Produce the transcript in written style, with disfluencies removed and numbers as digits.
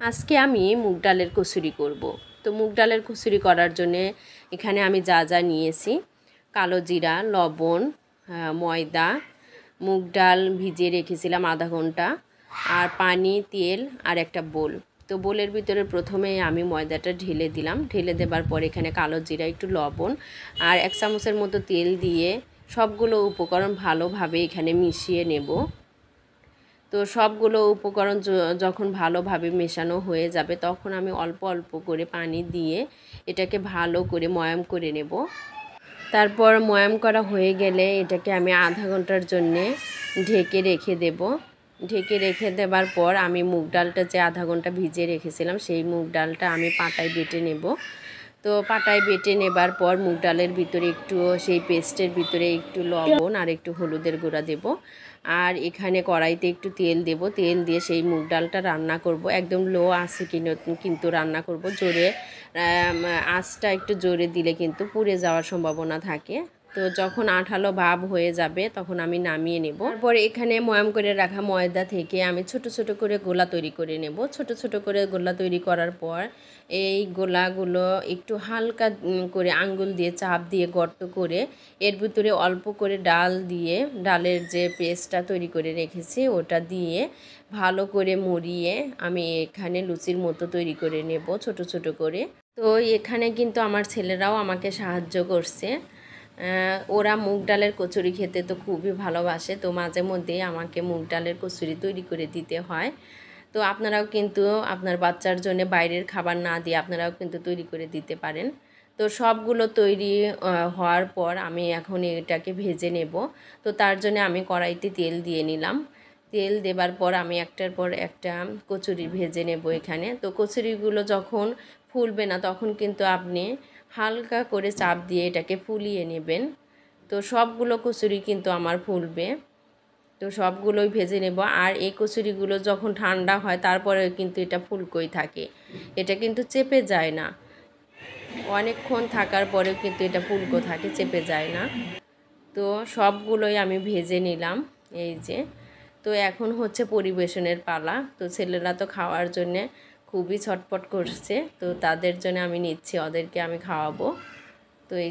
আজকে আমি মুগ ডালের কচুরি করব। তো মুগ ডালের কচুরি করার জন্যে এখানে আমি যা যা নিয়েছি, কালো জিরা, লবণ, ময়দা, মুগ ডাল ভিজিয়ে রেখেছিলাম আধা ঘন্টা, আর পানি, তেল আর একটা বোল। তো বোলের ভিতরে প্রথমে আমি ময়দাটা ঢেলে দিলাম। ঢেলে দেবার পর এখানে কালো জিরা, একটু লবণ আর 1 চামচের মতো তেল দিয়ে সবগুলো উপকরণ ভালোভাবে এখানে মিশিয়ে নেব। তো সবগুলো উপকরণ যখন ভালোভাবে মেশানো হয়ে যাবে তখন আমি অল্প অল্প করে পানি দিয়ে এটাকে ভালো করে ময়াম করে নেব। তারপর ময়াম করা হয়ে গেলে এটাকে আমি আধা ঘন্টার জন্যে ঢেকে রেখে দেব। ঢেকে রেখে দেবার পর আমি মুগ ডালটা যে আধা ঘন্টা ভিজিয়ে রেখেছিলাম সেই মুগ ডালটা আমি পাটায় বেটে নেব। তো পাটায় বেটে নেবার পর মুগ ডালের ভিতরে একটু সেই পেস্টের ভিতরে একটু লবণ আর একটু হলুদের গুঁড়া দেব। আর এখানে কড়াইতে একটু তেল দেব। তেল দিয়ে সেই মুগ ডালটা রান্না করব। একদম লো আঁচে কিন্তু রান্না করব। জোরে আঁচটা একটু জোরে দিলে কিন্তু পুড়ে যাওয়ার সম্ভাবনা থাকে। তো যখন আঠালো ভাব হয়ে যাবে তখন আমি নামিয়ে নেব। তারপর এখানে ময়াম করে রাখা ময়দা থেকে আমি ছোট ছোট করে গোলা তৈরি করে নেব। ছোট ছোট করে গোলা তৈরি করার পর এই গোলাগুলো একটু হালকা করে আঙ্গুল দিয়ে চাপ দিয়ে গর্ত করে এর ভিতরে অল্প করে ডাল দিয়ে, ডালের যে পেস্টটা তৈরি করে রেখেছি ওটা দিয়ে ভালো করে মুড়িয়ে আমি এখানে লুচির মতো তৈরি করে নেব ছোট ছোট করে। তো এখানে কিন্তু আমার ছেলেরাও আমাকে সাহায্য করছে। ওরা মুগ ডালের কচুরি খেতে তো খুবই ভালোবাসে। তো মাঝে মধ্যেই আমাকে মুগ ডালের কচুরি তৈরি করে দিতে হয়। তো আপনারাও কিন্তু আপনার বাচ্চার জন্য বাইরের খাবার না দিয়ে আপনারাও কিন্তু তৈরি করে দিতে পারেন। তো সবগুলো তৈরি হওয়ার পর আমি এখন এটাকে ভেজে নেব। তো তার জন্য আমি কড়াইতে তেল দিয়ে নিলাম। তেল দেবার পর আমি একটার পর একটা কচুরি ভেজে নেব এখানে। তো কচুরিগুলো যখন ফুলবে না তখন কিন্তু আপনি হালকা করে চাপ দিয়ে এটাকে ফুলিয়ে নেবেন। তো সবগুলো কচুরি কিন্তু আমার ফুলবে। তো সবগুলোই ভেজে নেব। আর এই কচুরিগুলো যখন ঠান্ডা হয় তারপরে কিন্তু এটা ফুলকোই থাকে, এটা কিন্তু চেপে যায় না। অনেকক্ষণ থাকার পরেও কিন্তু এটা ফুলকো থাকে, চেপে যায় না। তো সবগুলোই আমি ভেজে নিলাম এই যে। তো এখন হচ্ছে পরিবেশনের পালা। তো ছেলেরা তো খাওয়ার জন্যে খুবই ছটপট করছে। তো তাদের জন্য আমি নিচ্ছি, ওদেরকে আমি খাওয়াবো। তো এই